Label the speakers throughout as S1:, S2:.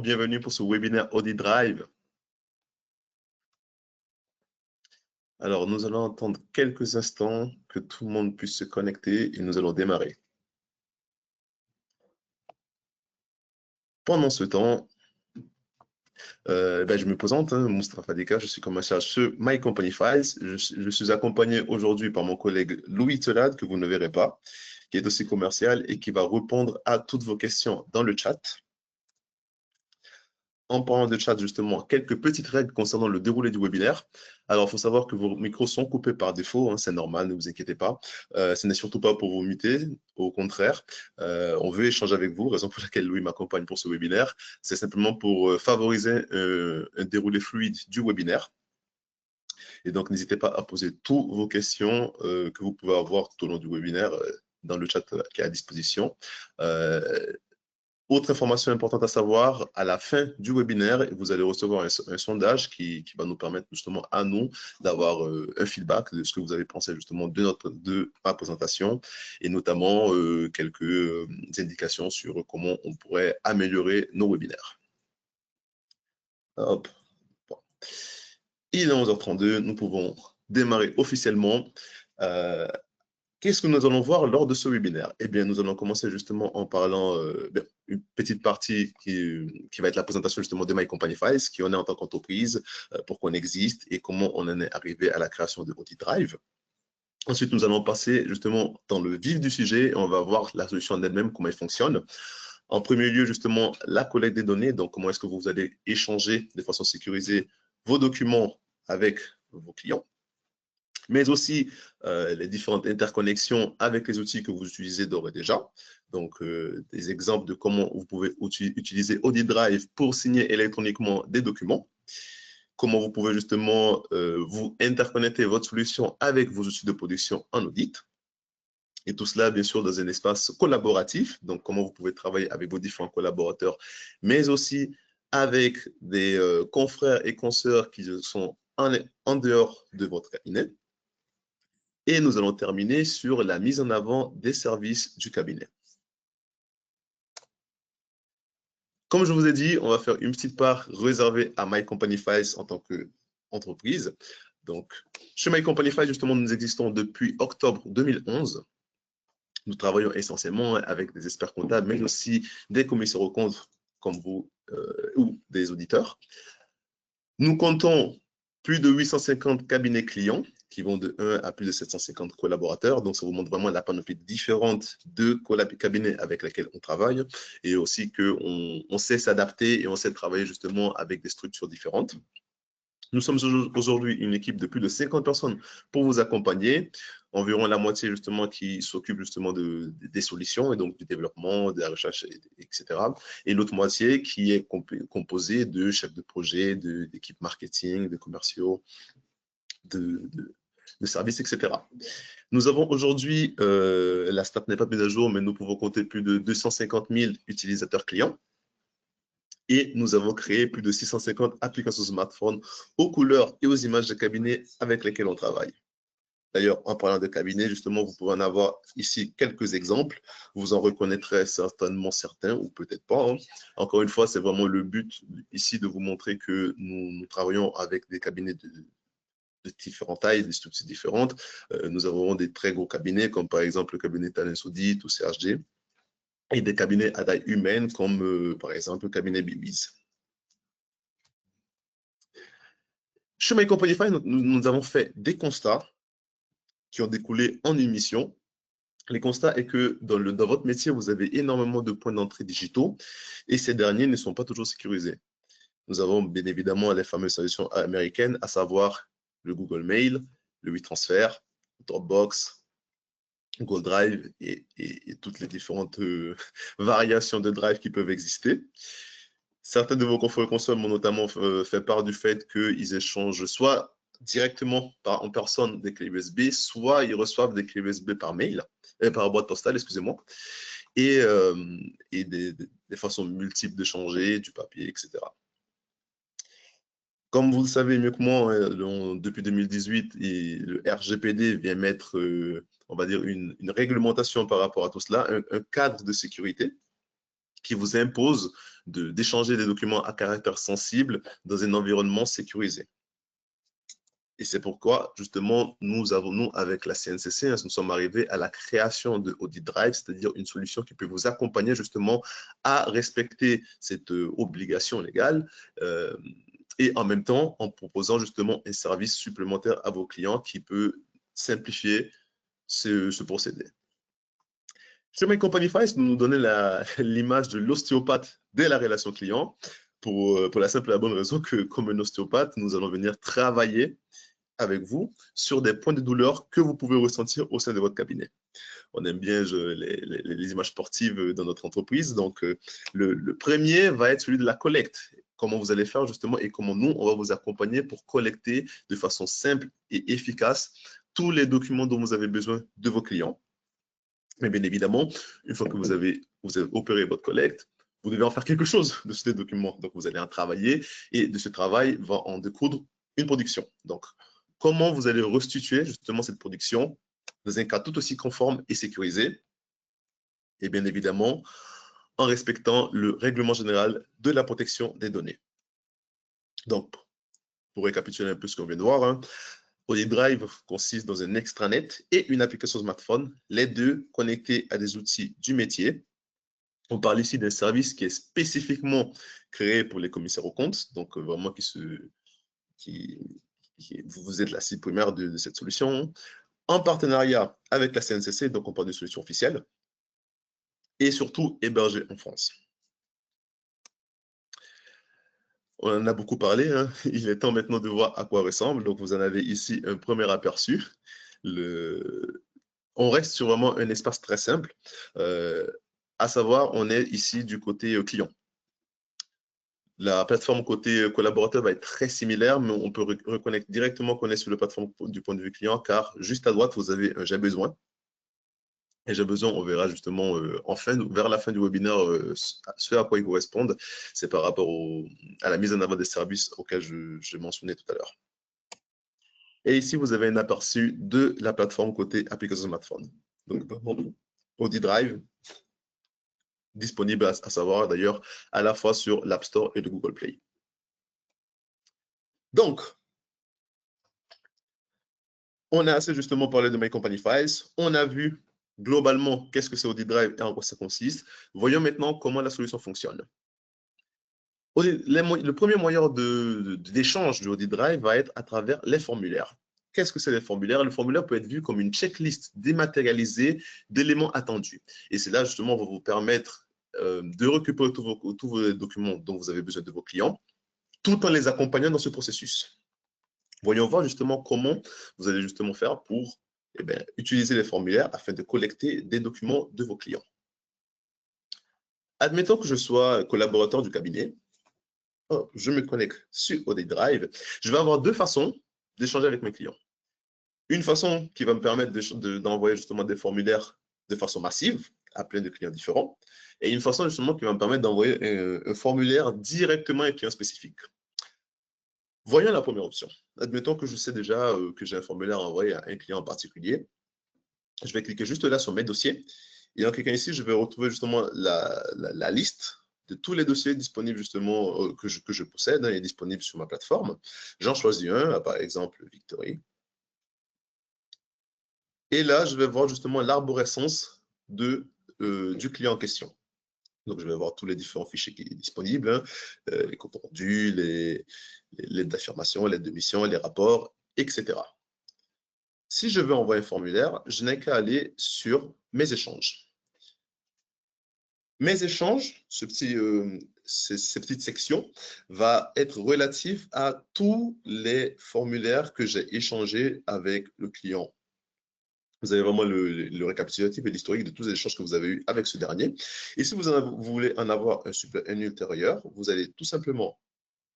S1: Bienvenue pour ce webinaire Audit Drive. Alors, nous allons attendre quelques instants que tout le monde puisse se connecter et nous allons démarrer. Pendant ce temps, je me présente, Moustapha Deka, je suis commercial chez My Company Files. Je suis accompagné aujourd'hui par mon collègue Louis Telade, que vous ne verrez pas, qui est aussi commercial et qui va répondre à toutes vos questions dans le chat. En parlant de chat, justement, quelques petites règles concernant le déroulé du webinaire. Alors, il faut savoir que vos micros sont coupés par défaut, c'est normal, ne vous inquiétez pas. Ce n'est surtout pas pour vous muter, au contraire. On veut échanger avec vous, raison pour laquelle Louis m'accompagne pour ce webinaire. C'est simplement pour favoriser un déroulé fluide du webinaire. Et donc, n'hésitez pas à poser toutes vos questions que vous pouvez avoir tout au long du webinaire dans le chat qui est à disposition. Autre information importante à savoir, à la fin du webinaire, vous allez recevoir un sondage qui va nous permettre justement à nous d'avoir un feedback de ce que vous avez pensé justement de ma présentation et notamment quelques indications sur comment on pourrait améliorer nos webinaires. Hop. Bon. Il est 11h32, nous pouvons démarrer officiellement. Qu'est-ce que nous allons voir lors de ce webinaire? Eh bien, nous allons commencer justement en parlant une petite partie qui va être la présentation justement de My Company Files, qui on est en tant qu'entreprise, pourquoi on existe et comment on en est arrivé à la création de Audit Drive. Ensuite, nous allons passer justement dans le vif du sujet et on va voir la solution en elle-même, comment elle fonctionne. En premier lieu, justement, la collecte des données. Donc, comment est-ce que vous allez échanger de façon sécurisée vos documents avec vos clients, mais aussi les différentes interconnexions avec les outils que vous utilisez d'ores et déjà. Donc, des exemples de comment vous pouvez utiliser Audit Drive pour signer électroniquement des documents. Comment vous pouvez justement vous interconnecter votre solution avec vos outils de production en audit. Et tout cela, bien sûr, dans un espace collaboratif. Donc, comment vous pouvez travailler avec vos différents collaborateurs, mais aussi avec des confrères et consoeurs qui sont en dehors de votre cabinet. Et nous allons terminer sur la mise en avant des services du cabinet. Comme je vous ai dit, on va faire une petite part réservée à My Company Files en tant qu'entreprise. Donc, chez My Company Files, justement, nous existons depuis octobre 2011. Nous travaillons essentiellement avec des experts comptables, mais aussi des commissaires aux comptes comme vous ou des auditeurs. Nous comptons plus de 850 cabinets clients qui vont de 1 à plus de 750 collaborateurs. Donc, ça vous montre vraiment la panoplie différente de cabinets avec lesquels on travaille et aussi qu'on sait s'adapter et on sait travailler justement avec des structures différentes. Nous sommes aujourd'hui une équipe de plus de 50 personnes pour vous accompagner, environ la moitié justement qui s'occupe justement des solutions et donc du développement, de la recherche, etc. Et l'autre moitié qui est composée de chefs de projet, d'équipes marketing, de commerciaux, de services, etc. Nous avons aujourd'hui, la stat n'est pas mise à jour, mais nous pouvons compter plus de 250 000 utilisateurs clients. Et nous avons créé plus de 650 applications smartphone aux couleurs et aux images de cabinet avec lesquelles on travaille. D'ailleurs, en parlant de cabinet, justement, vous pouvez en avoir ici quelques exemples. Vous en reconnaîtrez certainement certains ou peut-être pas. Encore une fois, c'est vraiment le but ici de vous montrer que nous travaillons avec des cabinets de différentes tailles, des structures différentes. Nous avons des très gros cabinets comme par exemple le cabinet Talent Audit ou CHG. Et des cabinets à taille humaine comme par exemple le cabinet Bibiz. Chez My Company Files, nous avons fait des constats qui ont découlé en une mission. Les constats est que dans votre métier, vous avez énormément de points d'entrée digitaux et ces derniers ne sont pas toujours sécurisés. Nous avons bien évidemment les fameuses solutions américaines, à savoir le Google Mail, le WeTransfer, Dropbox, Google Drive et toutes les différentes variations de Drive qui peuvent exister. Certains de vos confrères consoles m'ont notamment fait part du fait qu'ils échangent soit directement en personne des clés USB, soit ils reçoivent des clés USB par mail, par boîte postale, excusez-moi, et des façons multiples d'échanger, du papier, etc. Comme vous le savez mieux que moi, depuis 2018, le RGPD vient mettre, on va dire, une réglementation par rapport à tout cela, un cadre de sécurité. qui vous impose d'échanger des documents à caractère sensible dans un environnement sécurisé. Et c'est pourquoi, justement, nous, avec la CNCC, nous sommes arrivés à la création de Audit Drive, c'est-à-dire une solution qui peut vous accompagner justement à respecter cette obligation légale et en même temps en proposant justement un service supplémentaire à vos clients qui peut simplifier ce procédé. Chez My Company Files, nous donnons l'image de l'ostéopathe dès la relation client pour la simple et la bonne raison que, comme un ostéopathe, nous allons venir travailler avec vous sur des points de douleur que vous pouvez ressentir au sein de votre cabinet. On aime bien les images sportives dans notre entreprise. Donc, le premier va être celui de la collecte. Comment vous allez faire justement et comment nous, on va vous accompagner pour collecter de façon simple et efficace tous les documents dont vous avez besoin de vos clients. Mais bien évidemment, une fois que vous avez opéré votre collecte, vous devez en faire quelque chose de ces documents. Donc, vous allez en travailler et de ce travail va en découdre une production. Donc, comment vous allez restituer justement cette production dans un cas tout aussi conforme et sécurisé, et bien évidemment en respectant le règlement général de la protection des données. Donc, pour récapituler un peu ce qu'on vient de voir, Audit Drive consiste dans un extranet et une application smartphone, les deux connectés à des outils du métier. On parle ici d'un service qui est spécifiquement créé pour les commissaires aux comptes, donc vraiment vous êtes la cible primaire de cette solution, en partenariat avec la CNCC, donc on parle d'une solution officielle, et surtout hébergée en France. On en a beaucoup parlé, hein. Il est temps maintenant de voir à quoi ressemble. Donc, vous en avez ici un premier aperçu. On reste sur vraiment un espace très simple, à savoir, on est ici du côté client. La plateforme côté collaborateur va être très similaire, mais on peut reconnaître directement qu'on est sur la plateforme du point de vue client, car juste à droite, vous avez un « J'ai besoin ». Et j'ai besoin, on verra justement vers la fin du webinaire ce à quoi ils correspondent. C'est par rapport à la mise en avant des services auxquels je mentionnais tout à l'heure. Et ici, vous avez un aperçu de la plateforme côté application smartphone. Donc, Audit Drive, disponible à savoir d'ailleurs à la fois sur l'App Store et le Google Play. Donc, on a assez justement parlé de My Company Files. On a vu globalement qu'est-ce que c'est Audit Drive et en quoi ça consiste. Voyons maintenant comment la solution fonctionne. Le premier moyen d'échange du Audit Drive va être à travers les formulaires. Qu'est-ce que c'est les formulaires? Le formulaire peut être vu comme une checklist dématérialisée d'éléments attendus. Et c'est là justement va vous permettre de récupérer tous vos documents dont vous avez besoin de vos clients, tout en les accompagnant dans ce processus. Voyons voir justement comment vous allez justement faire pour utiliser les formulaires afin de collecter des documents de vos clients. Admettons que je sois collaborateur du cabinet. Je me connecte sur Audit Drive. Je vais avoir deux façons d'échanger avec mes clients. Une façon qui va me permettre d'envoyer justement des formulaires de façon massive à plein de clients différents. Et une façon justement qui va me permettre d'envoyer un formulaire directement à un client spécifique. Voyons la première option. Admettons que je sais déjà que j'ai un formulaire envoyé à un client en particulier. Je vais cliquer juste là sur mes dossiers. Et en cliquant ici, je vais retrouver justement la liste de tous les dossiers disponibles justement que je possède et disponibles sur ma plateforme. J'en choisis un, par exemple Victory. Et là, je vais voir justement l'arborescence du client en question. Donc, je vais voir tous les différents fichiers qui sont disponibles, les comptes rendus, les lettres d'affirmation, lettres de mission, les rapports, etc. Si je veux envoyer un formulaire, je n'ai qu'à aller sur mes échanges. Mes échanges, ces petites sections, va être relative à tous les formulaires que j'ai échangés avec le client. Vous avez vraiment le récapitulatif et l'historique de tous les échanges que vous avez eus avec ce dernier. Et si vous voulez en avoir un ultérieur, vous allez tout simplement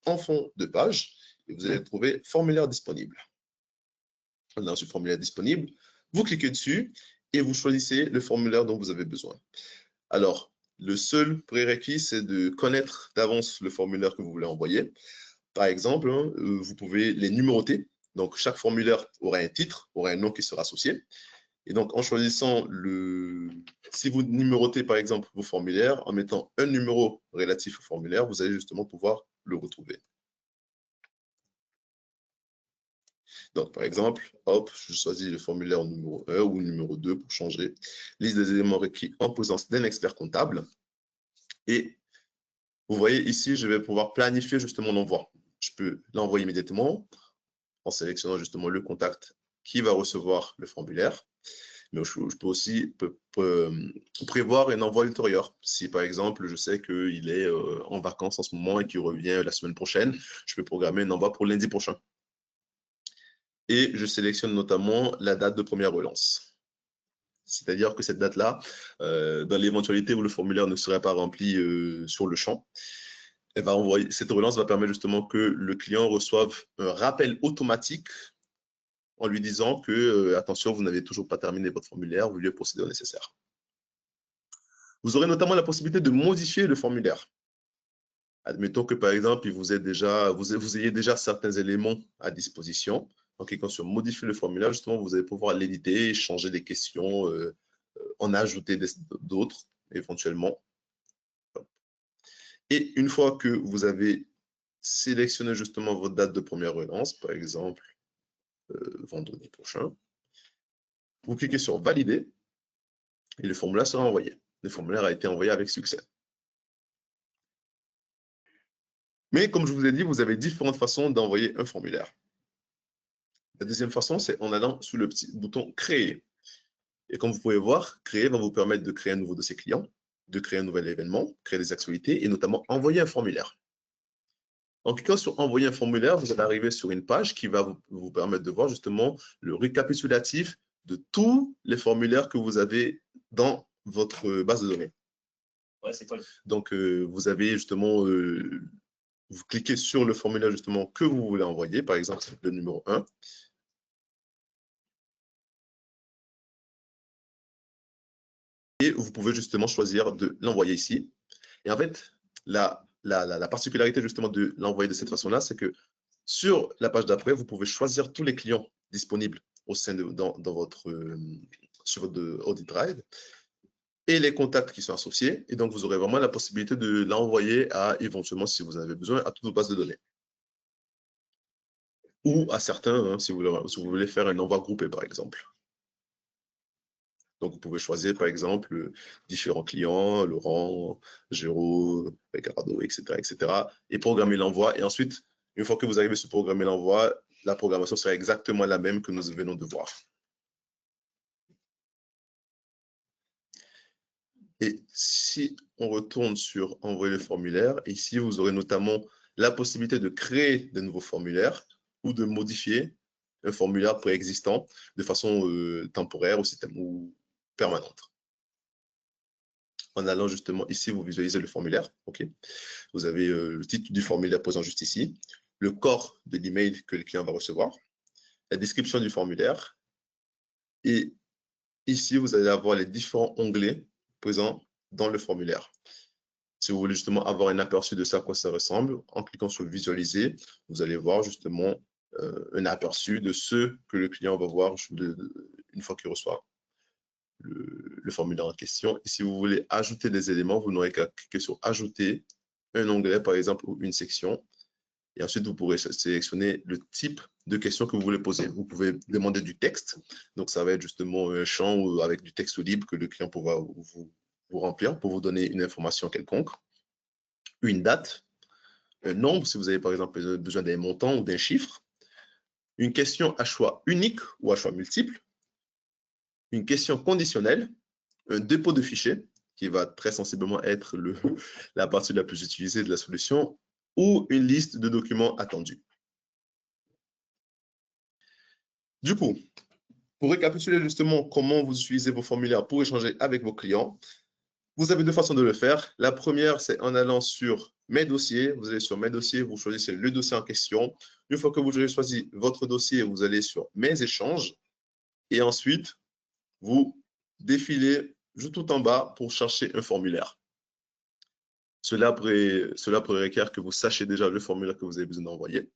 S1: en fond de page et vous allez trouver formulaire disponible. Dans ce formulaire disponible, vous cliquez dessus et vous choisissez le formulaire dont vous avez besoin. Alors, le seul prérequis, c'est de connaître d'avance le formulaire que vous voulez envoyer. Par exemple, vous pouvez les numéroter. Donc, chaque formulaire aura un titre, aura un nom qui sera associé. Et donc, en choisissant si vous numérotez par exemple vos formulaires, en mettant un numéro relatif au formulaire, vous allez justement pouvoir le retrouver. Donc, par exemple, hop, je choisis le formulaire numéro 1 ou numéro 2 pour changer. Liste des éléments requis en présence d'un expert comptable. Et vous voyez ici, je vais pouvoir planifier justement l'envoi. Je peux l'envoyer immédiatement en sélectionnant justement le contact qui va recevoir le formulaire. Mais je peux aussi prévoir un envoi ultérieur. Si par exemple, je sais qu'il est en vacances en ce moment et qu'il revient la semaine prochaine, je peux programmer un envoi pour lundi prochain. Et je sélectionne notamment la date de première relance. C'est-à-dire que cette date-là, dans l'éventualité où le formulaire ne serait pas rempli sur le champ, cette relance va permettre justement que le client reçoive un rappel automatique en lui disant que, attention, vous n'avez toujours pas terminé votre formulaire, veuillez procéder au nécessaire. Vous aurez notamment la possibilité de modifier le formulaire. Admettons que, par exemple, vous ayez déjà certains éléments à disposition. En cliquant sur modifier le formulaire, justement, vous allez pouvoir l'éditer, changer des questions, en ajouter d'autres éventuellement. Et une fois que vous avez sélectionné justement votre date de première relance, par exemple, vendredi prochain, vous cliquez sur valider et le formulaire sera envoyé. Le formulaire a été envoyé avec succès. Mais comme je vous ai dit, vous avez différentes façons d'envoyer un formulaire. La deuxième façon, c'est en allant sous le petit bouton créer. Et comme vous pouvez voir, créer va vous permettre de créer un nouveau dossier client, de créer un nouvel événement, créer des actualités et notamment envoyer un formulaire. En cliquant sur envoyer un formulaire, vous allez arriver sur une page qui va vous permettre de voir justement le récapitulatif de tous les formulaires que vous avez dans votre base de données.
S2: Ouais, c'est cool.
S1: Donc, vous avez justement, vous cliquez sur le formulaire justement que vous voulez envoyer, par exemple le numéro 1. Et vous pouvez justement choisir de l'envoyer ici. Et en fait, la particularité justement de l'envoyer de cette façon-là, c'est que sur la page d'après, vous pouvez choisir tous les clients disponibles au sein sur votre Audit Drive et les contacts qui sont associés. Et donc, vous aurez vraiment la possibilité de l'envoyer à, éventuellement, si vous en avez besoin, à toutes vos bases de données. Ou à certains, hein, si vous voulez faire un envoi groupé, par exemple. Donc, vous pouvez choisir, par exemple, différents clients, Laurent, Géraud, Ricardo, etc., et programmer l'envoi. Et ensuite, une fois que vous arrivez sur programmer l'envoi, la programmation sera exactement la même que nous venons de voir. Et si on retourne sur envoyer le formulaire, ici, vous aurez notamment la possibilité de créer de nouveaux formulaires ou de modifier un formulaire préexistant de façon temporaire ou permanente. En allant justement ici, vous visualisez le formulaire. Okay. Vous avez le titre du formulaire présent juste ici, le corps de l'email que le client va recevoir, la description du formulaire. Et ici, vous allez avoir les différents onglets présents dans le formulaire. Si vous voulez justement avoir un aperçu de ça, à quoi ça ressemble, en cliquant sur visualiser, vous allez voir justement un aperçu de ce que le client va voir une fois qu'il reçoit le formulaire en question. Et si vous voulez ajouter des éléments, vous n'aurez qu'à cliquer sur ajouter un onglet, par exemple, ou une section. Et ensuite, vous pourrez sélectionner le type de question que vous voulez poser. Vous pouvez demander du texte. Donc, ça va être justement un champ avec du texte libre que le client pourra vous remplir pour vous donner une information quelconque. Une date, un nombre, si vous avez par exemple besoin d'un montant ou d'un chiffre. Une question à choix unique ou à choix multiple. Une question conditionnelle, un dépôt de fichier, qui va très sensiblement être la partie la plus utilisée de la solution, ou une liste de documents attendus. Du coup, pour récapituler justement comment vous utilisez vos formulaires pour échanger avec vos clients, vous avez deux façons de le faire. La première, c'est en allant sur Mes dossiers. Vous allez sur Mes dossiers, vous choisissez le dossier en question. Une fois que vous avez choisi votre dossier, vous allez sur Mes échanges. Et ensuite, vous défilez tout en bas pour chercher un formulaire. Cela pourrait requérir que vous sachiez déjà le formulaire que vous avez besoin d'envoyer.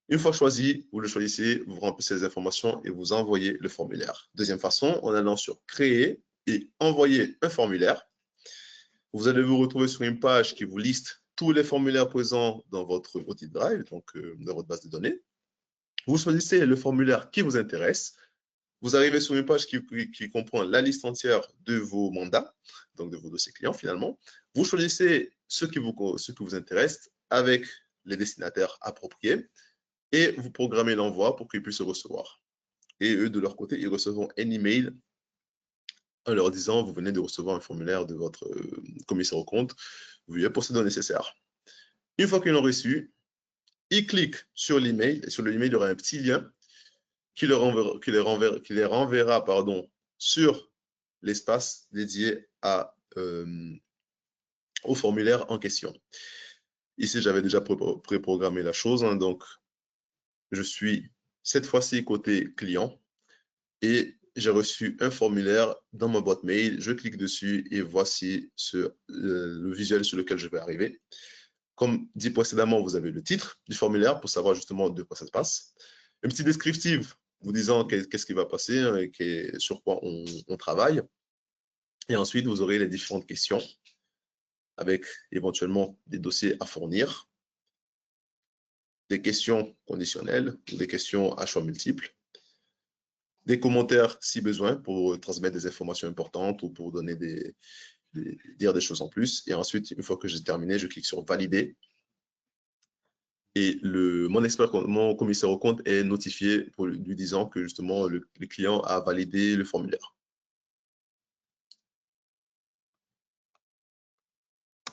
S1: Une fois choisi, vous le choisissez, vous remplissez les informations et vous envoyez le formulaire. Deuxième façon, en allant sur Créer et Envoyer un formulaire, vous allez vous retrouver sur une page qui vous liste tous les formulaires présents dans votre Audit Drive, donc dans votre base de données. Vous choisissez le formulaire qui vous intéresse. Vous arrivez sur une page qui comprend la liste entière de vos mandats, donc de vos dossiers clients finalement. Vous choisissez ce qui vous intéresse avec les destinataires appropriés et vous programmez l'envoi pour qu'ils puissent le recevoir. Et eux, de leur côté, ils recevront un email en leur disant, vous venez de recevoir un formulaire de votre commissaire aux comptes, veuillez procéder au nécessaire. Une fois qu'ils l'ont reçu, ils cliquent sur l'email, et sur l'email, il y aura un petit lien qui les renverra sur l'espace dédié au formulaire en question. Ici, j'avais déjà préprogrammé la chose, hein, donc je suis cette fois-ci côté client et j'ai reçu un formulaire dans ma boîte mail. Je clique dessus et voici le visuel sur lequel je vais arriver. Comme dit précédemment, vous avez le titre du formulaire pour savoir justement de quoi ça se passe. Un petit descriptif vous disant qu'est-ce qui va passer hein, et sur quoi on travaille. Et ensuite, vous aurez les différentes questions avec éventuellement des dossiers à fournir, des questions conditionnelles ou des questions à choix multiples, des commentaires si besoin pour transmettre des informations importantes ou pour donner dire des choses en plus. Et ensuite, une fois que j'ai terminé, je clique sur valider. Et mon commissaire au compte est notifié pour lui disant que justement le client a validé le formulaire.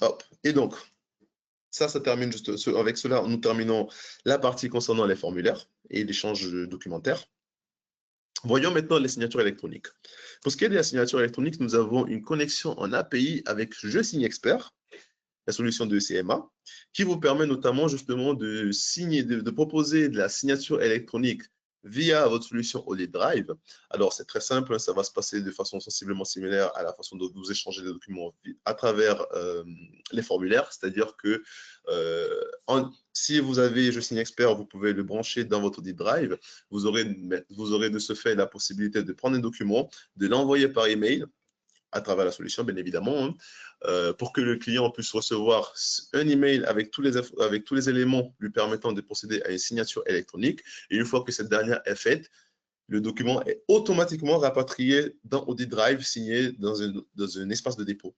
S1: Hop. Et donc, ça termine juste avec cela. Nous terminons la partie concernant les formulaires et l'échange documentaire. Voyons maintenant les signatures électroniques. Pour ce qui est de la signature électronique, nous avons une connexion en API avec Je Signe Expert, la solution de CMA, qui vous permet notamment justement de proposer de la signature électronique via votre solution Audit Drive. Alors, c'est très simple, ça va se passer de façon sensiblement similaire à la façon dont vous échangez des documents à travers les formulaires, c'est-à-dire que si vous avez Je Signe Expert, vous pouvez le brancher dans votre Audit Drive. Vous aurez de ce fait la possibilité de prendre un document, de l'envoyer par email à travers la solution, bien évidemment, hein, pour que le client puisse recevoir un email avec tous les éléments lui permettant de procéder à une signature électronique. Et une fois que cette dernière est faite, le document est automatiquement rapatrié dans Audit Drive, signé dans un espace de dépôt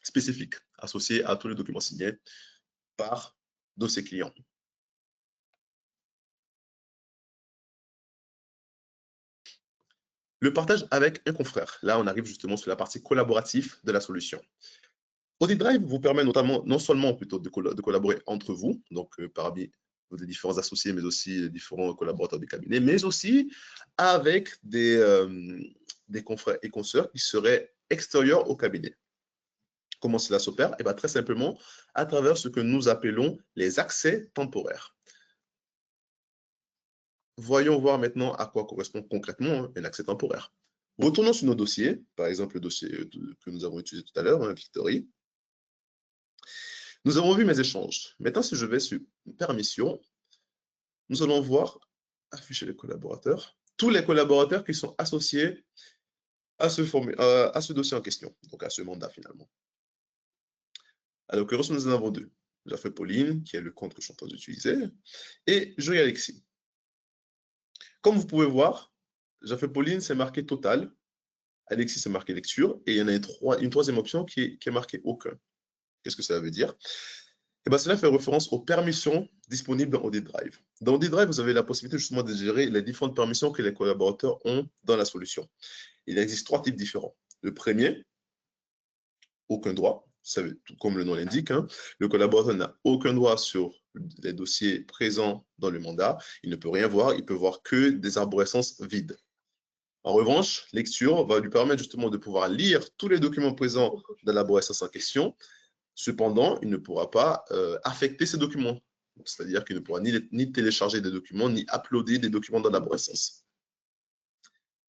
S1: spécifique, associé à tous les documents signés par dossier client. Le partage avec un confrère. Là, on arrive justement sur la partie collaborative de la solution. Audit Drive vous permet notamment, non seulement plutôt de collaborer entre vous, donc parmi les différents associés, mais aussi les différents collaborateurs du cabinet, mais aussi avec des confrères et consoeurs qui seraient extérieurs au cabinet. Comment cela s'opère? Eh bien, très simplement, à travers ce que nous appelons les accès temporaires. Voyons voir maintenant à quoi correspond concrètement un accès temporaire. Retournons sur nos dossiers, par exemple le dossier que nous avons utilisé tout à l'heure, hein, Victory. Nous avons vu mes échanges. Maintenant, si je vais sur permission, nous allons voir afficher les collaborateurs, tous les collaborateurs qui sont associés à ce dossier en question, donc à ce mandat finalement. À l'occurrence, nous en avons deux. Jaffe Pauline, qui est le compte que je suis en train d'utiliser, et Joy Alexis. Comme vous pouvez voir, Jaffe Pauline, c'est marqué total. Alexis, c'est marqué lecture. Et il y en a une troisième option qui est marquée aucun. Qu'est-ce que ça veut dire? Eh bien, cela fait référence aux permissions disponibles dans Audit Drive. Dans Audit Drive, vous avez la possibilité justement de gérer les différentes permissions que les collaborateurs ont dans la solution. Il existe trois types différents. Le premier, aucun droit, comme le nom l'indique. Hein, le collaborateur n'a aucun droit sur les dossiers présents dans le mandat. Il ne peut rien voir, il peut voir que des arborescences vides. En revanche, lecture va lui permettre justement de pouvoir lire tous les documents présents dans l'arborescence en question. Cependant, il ne pourra pas affecter ces documents. C'est-à-dire qu'il ne pourra ni télécharger des documents, ni uploader des documents dans l'arborescence.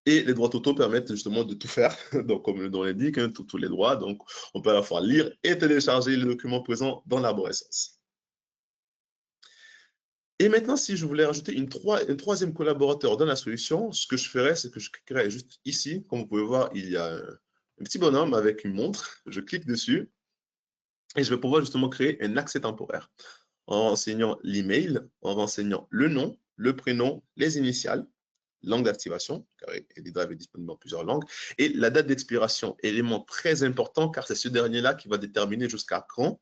S1: Et les droits totaux permettent justement de tout faire, donc comme le nom l'indique, hein, tous les droits. Donc, on peut à la fois lire et télécharger les documents présents dans l'arborescence. Et maintenant, si je voulais rajouter un troisième collaborateur dans la solution, ce que je ferais, c'est que je cliquerais juste ici. Comme vous pouvez voir, il y a un petit bonhomme avec une montre. Je clique dessus et je vais pouvoir justement créer un accès temporaire en renseignant l'email, en renseignant le nom, le prénom, les initiales, langue d'activation, car OdiDrive est disponible en plusieurs langues, et la date d'expiration, élément très important, car c'est ce dernier-là qui va déterminer jusqu'à quand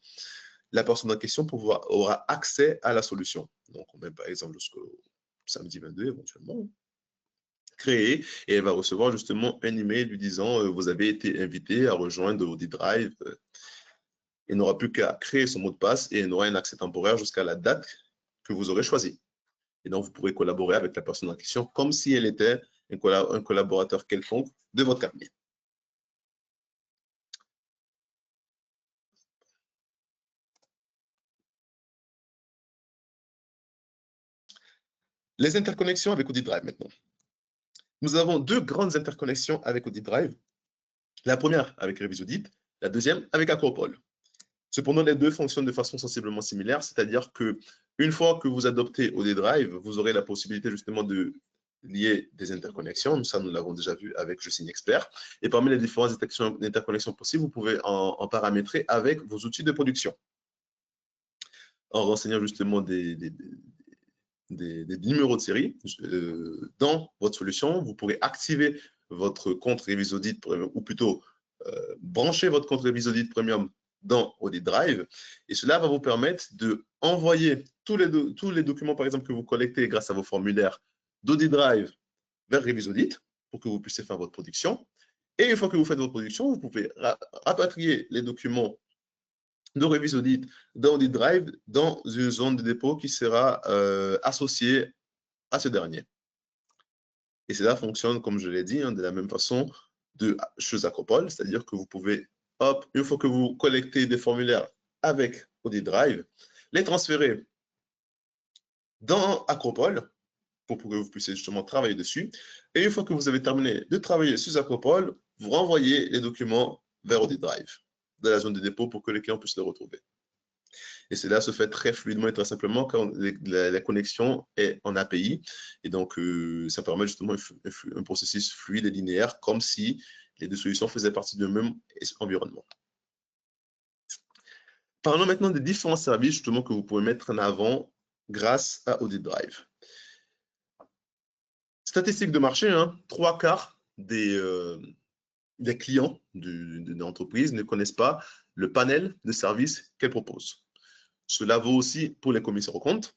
S1: la personne en question aura accès à la solution. Donc, on met par exemple jusqu'au samedi 22 éventuellement, créer, et elle va recevoir justement un email lui disant vous avez été invité à rejoindre OdiDrive, et n'aura plus qu'à créer son mot de passe et elle aura un accès temporaire jusqu'à la date que vous aurez choisie. Et donc, vous pourrez collaborer avec la personne en question comme si elle était un collaborateur quelconque de votre cabinet. Les interconnexions avec OdiDrive maintenant. Nous avons deux grandes interconnexions avec OdiDrive. La première avec RevisAudit, la deuxième avec Acropole. Cependant, les deux fonctionnent de façon sensiblement similaire, c'est-à-dire qu'une fois que vous adoptez OdiDrive, vous aurez la possibilité justement de lier des interconnexions. Ça, nous l'avons déjà vu avec Je signe expert. Et parmi les différentes interconnexions possibles, vous pouvez en paramétrer avec vos outils de production. En renseignant justement des numéros de série dans votre solution, vous pourrez activer votre compte RevisAudit, ou plutôt brancher votre compte RevisAudit Premium dans OdiDrive, et cela va vous permettre d'envoyer tous les documents, par exemple, que vous collectez grâce à vos formulaires d'OdiDrive vers RevisAudit pour que vous puissiez faire votre production. Et une fois que vous faites votre production, vous pouvez rapatrier les documents de RevisAudit dans OdiDrive dans une zone de dépôt qui sera associée à ce dernier. Et cela fonctionne, comme je l'ai dit, de la même façon chez Acropole, c'est-à-dire que vous pouvez, hop, une fois que vous collectez des formulaires avec OdiDrive, les transférer dans Acropole pour que vous puissiez justement travailler dessus. Et une fois que vous avez terminé de travailler sur Acropole, vous renvoyez les documents vers OdiDrive, de la zone de dépôt pour que les clients puissent les retrouver. Et cela se fait très fluidement et très simplement quand la connexion est en API. Et donc, ça permet justement un processus fluide et linéaire, comme si les deux solutions faisaient partie d'un même environnement. Parlons maintenant des différents services justement que vous pouvez mettre en avant grâce à OdiDrive. Statistiques de marché, 3/4 des clients d'une entreprise ne connaissent pas le panel de services qu'elle propose. Cela vaut aussi pour les commissaires aux comptes.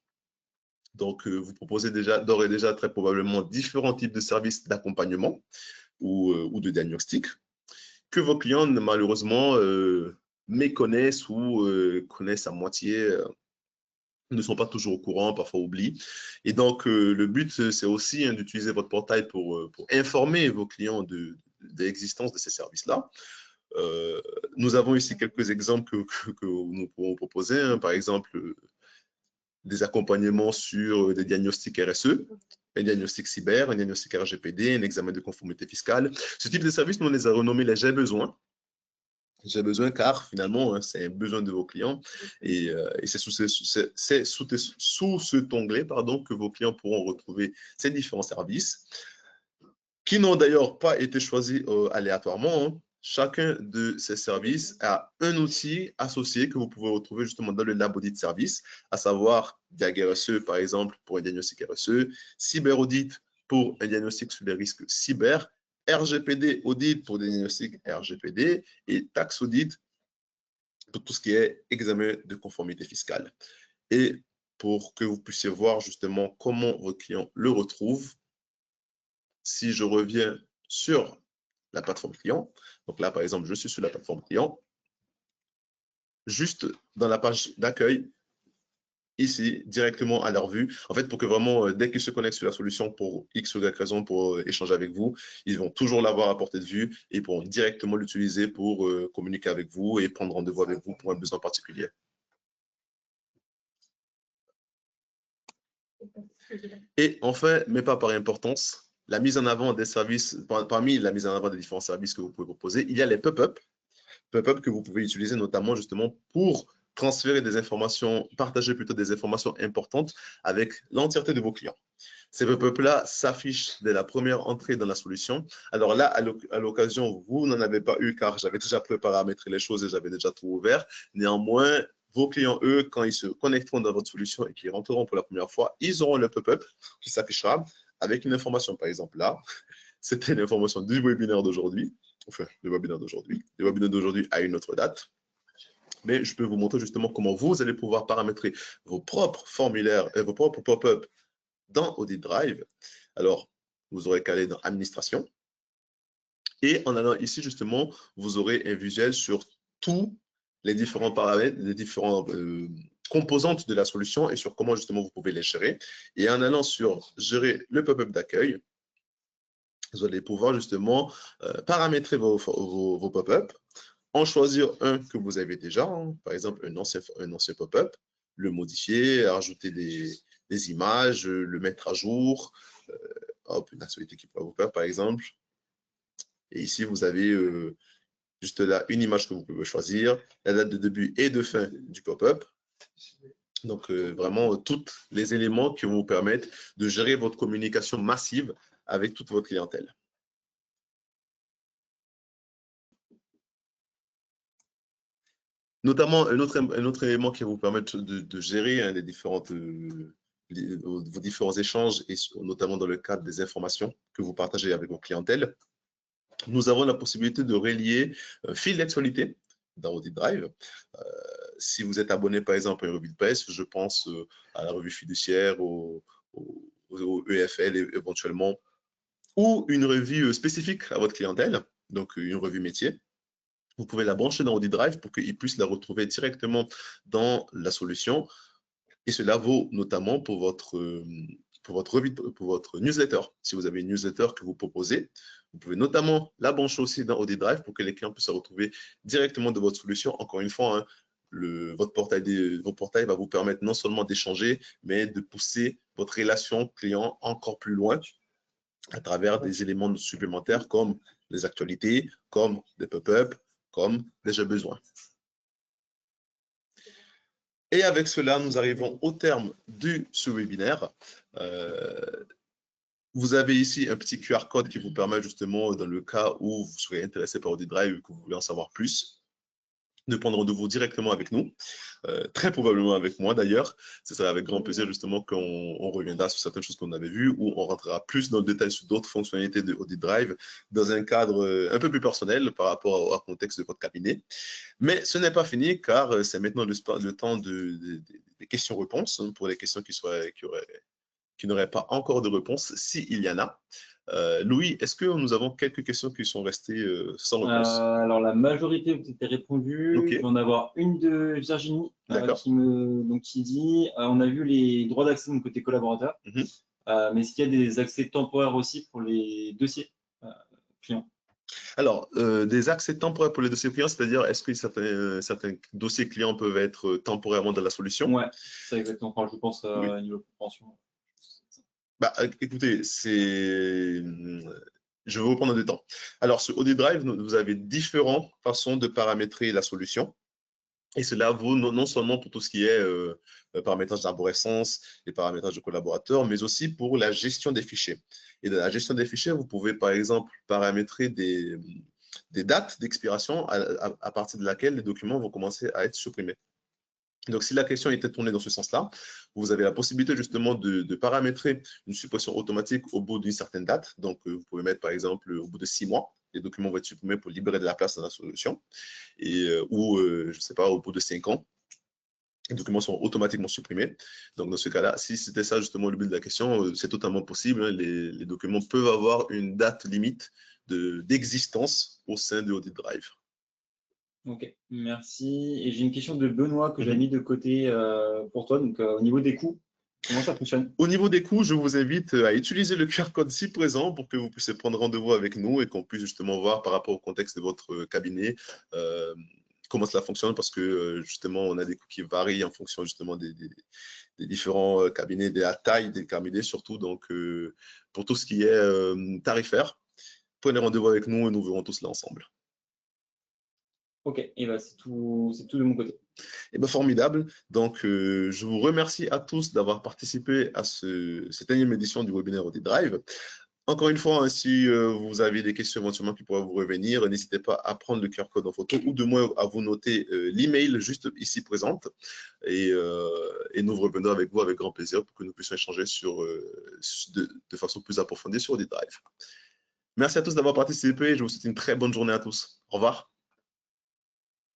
S1: Donc, vous proposez d'ores et déjà très probablement différents types de services d'accompagnement ou de diagnostic que vos clients malheureusement méconnaissent ou connaissent à moitié, ne sont pas toujours au courant, parfois oublient. Et donc, le but, c'est aussi d'utiliser votre portail pour informer vos clients de l'existence de ces services-là. Nous avons ici quelques exemples que nous pourrons proposer. Par exemple, des accompagnements sur des diagnostics RSE, un diagnostic cyber, un diagnostic RGPD, un examen de conformité fiscale. Ce type de service, nous, on les a renommés les J'ai besoin. J'ai besoin car finalement, c'est un besoin de vos clients et c'est sous cet onglet que vos clients pourront retrouver ces différents services qui n'ont d'ailleurs pas été choisis aléatoirement. Chacun de ces services a un outil associé que vous pouvez retrouver justement dans le lab audit service, à savoir Diag RSE par exemple pour un diagnostic RSE, Cyber Audit pour un diagnostic sur les risques cyber, RGPD Audit pour des diagnostics RGPD et Tax Audit pour tout ce qui est examen de conformité fiscale. Et pour que vous puissiez voir justement comment vos clients le retrouvent, si je reviens sur la plateforme client, donc là par exemple je suis sur la plateforme client, juste dans la page d'accueil, ici, directement à leur vue, en fait, pour que vraiment, dès qu'ils se connectent sur la solution pour X ou Y raison, pour échanger avec vous, ils vont toujours l'avoir à portée de vue et pourront directement l'utiliser pour communiquer avec vous et prendre rendez-vous avec vous pour un besoin particulier. Et enfin, mais pas par importance, la mise en avant des services, parmi la mise en avant des différents services que vous pouvez proposer, il y a les pop-up que vous pouvez utiliser notamment justement pour transférer des informations, partager plutôt des informations importantes avec l'entièreté de vos clients. Ces pop-up-là s'affichent dès la première entrée dans la solution. Alors là, à l'occasion, vous n'en avez pas eu car j'avais déjà paramétré les choses et j'avais déjà tout ouvert. Néanmoins, vos clients, eux, quand ils se connecteront dans votre solution et qu'ils rentreront pour la première fois, ils auront le pop-up qui s'affichera avec une information. Par exemple, là, c'était l'information du webinaire d'aujourd'hui. Enfin, le webinaire d'aujourd'hui. Le webinaire d'aujourd'hui a une autre date. Mais je peux vous montrer justement comment vous allez pouvoir paramétrer vos propres formulaires et vos propres pop-up dans Audit Drive. Alors, vous aurez qu'à aller dans Administration. Et en allant ici, justement, vous aurez un visuel sur tous les différents paramètres, les différentes composantes de la solution et sur comment, justement, vous pouvez les gérer. Et en allant sur Gérer le pop-up d'accueil, vous allez pouvoir, justement, paramétrer vos pop-up, en choisir un que vous avez déjà, hein, par exemple, un ancien pop-up, le modifier, ajouter des images, le mettre à jour, hop, une actualité qui pourrait vous faire, par exemple. Et ici, vous avez juste là une image que vous pouvez choisir, la date de début et de fin du pop-up. Donc, vraiment, tous les éléments qui vont vous permettre de gérer votre communication massive avec toute votre clientèle. Notamment, un autre élément qui va vous permettre de gérer hein, vos différents échanges, et notamment dans le cadre des informations que vous partagez avec vos clientèles. Nous avons la possibilité de relier un fil d'actualité dans Audit Drive. Si vous êtes abonné, par exemple, à une revue de presse, je pense à la revue fiduciaire, au EFL éventuellement, ou une revue spécifique à votre clientèle, donc une revue métier. Vous pouvez la brancher dans Audit Drive pour qu'ils puissent la retrouver directement dans la solution. Et cela vaut notamment pour votre newsletter. Si vous avez une newsletter que vous proposez, vous pouvez notamment la brancher aussi dans Audit Drive pour que les clients puissent se retrouver directement de votre solution. Encore une fois, hein, votre portail va vous permettre non seulement d'échanger, mais de pousser votre relation client encore plus loin à travers des éléments supplémentaires comme les actualités, comme des pop-up, comme des j'ai besoin. Et avec cela, nous arrivons au terme de ce webinaire. Vous avez ici un petit QR code qui vous permet justement, dans le cas où vous serez intéressé par Audit Drive et que vous voulez en savoir plus, de prendre rendez-vous directement avec nous, très probablement avec moi d'ailleurs. Ce sera avec grand plaisir justement qu'on reviendra sur certaines choses qu'on avait vues ou on rentrera plus dans le détail sur d'autres fonctionnalités de Audit Drive dans un cadre un peu plus personnel par rapport au contexte de votre cabinet. Mais ce n'est pas fini car c'est maintenant le temps des questions-réponses pour les questions qui n'auraient pas encore de réponse, s'il y en a. Louis, est-ce que nous avons quelques questions qui sont restées sans réponse?
S2: Alors, la majorité ont été répondues.
S1: Okay.
S2: Je vais en avoir une de Virginie qui dit on a vu les droits d'accès de côté collaborateur, mais est-ce qu'il y a des accès temporaires aussi pour les dossiers clients?
S1: Alors, des accès temporaires pour les dossiers clients, c'est-à-dire est-ce que certains dossiers clients peuvent être temporairement dans la solution?
S2: Ouais, c'est ça exactement. Enfin, je pense à niveau compréhension.
S1: Bah, écoutez, je vais vous prendre du temps. Alors, sur Audit Drive, vous avez différentes façons de paramétrer la solution. Et cela vaut non seulement pour tout ce qui est paramétrage d'arborescence, les paramétrages de collaborateurs, mais aussi pour la gestion des fichiers. Et dans la gestion des fichiers, vous pouvez par exemple paramétrer des dates d'expiration à partir de laquelle les documents vont commencer à être supprimés. Donc, si la question était tournée dans ce sens-là, vous avez la possibilité justement de paramétrer une suppression automatique au bout d'une certaine date. Donc, vous pouvez mettre par exemple au bout de 6 mois, les documents vont être supprimés pour libérer de la place dans la solution. Ou, je ne sais pas, au bout de 5 ans, les documents sont automatiquement supprimés. Donc, dans ce cas-là, si c'était ça justement le but de la question, c'est totalement possible. Hein. Les documents peuvent avoir une date limite d'existence au sein de Audit Drive.
S2: Ok, merci. Et j'ai une question de Benoît que j'ai mis de côté pour toi. Donc, au niveau des coûts, comment ça fonctionne?
S1: Au niveau des coûts, je vous invite à utiliser le QR code ci présent pour que vous puissiez prendre rendez-vous avec nous et qu'on puisse justement voir par rapport au contexte de votre cabinet comment cela fonctionne, parce que justement, on a des coûts qui varient en fonction justement des différents cabinets, de la taille des cabinets surtout. Donc, pour tout ce qui est tarifaire, prenez rendez-vous avec nous et nous verrons tout cela ensemble.
S2: Ok, et bah, c'est tout de mon côté.
S1: Eh bien, formidable. Donc, je vous remercie à tous d'avoir participé à cette énième édition du webinaire Audit Drive. Encore une fois, hein, si vous avez des questions éventuellement qui pourraient vous revenir, n'hésitez pas à prendre le QR code en photo ou de moins à vous noter l'email juste ici présente. Et nous revenons avec vous avec grand plaisir pour que nous puissions échanger de façon plus approfondie sur Audit Drive. Merci à tous d'avoir participé. Je vous souhaite une très bonne journée à tous. Au revoir.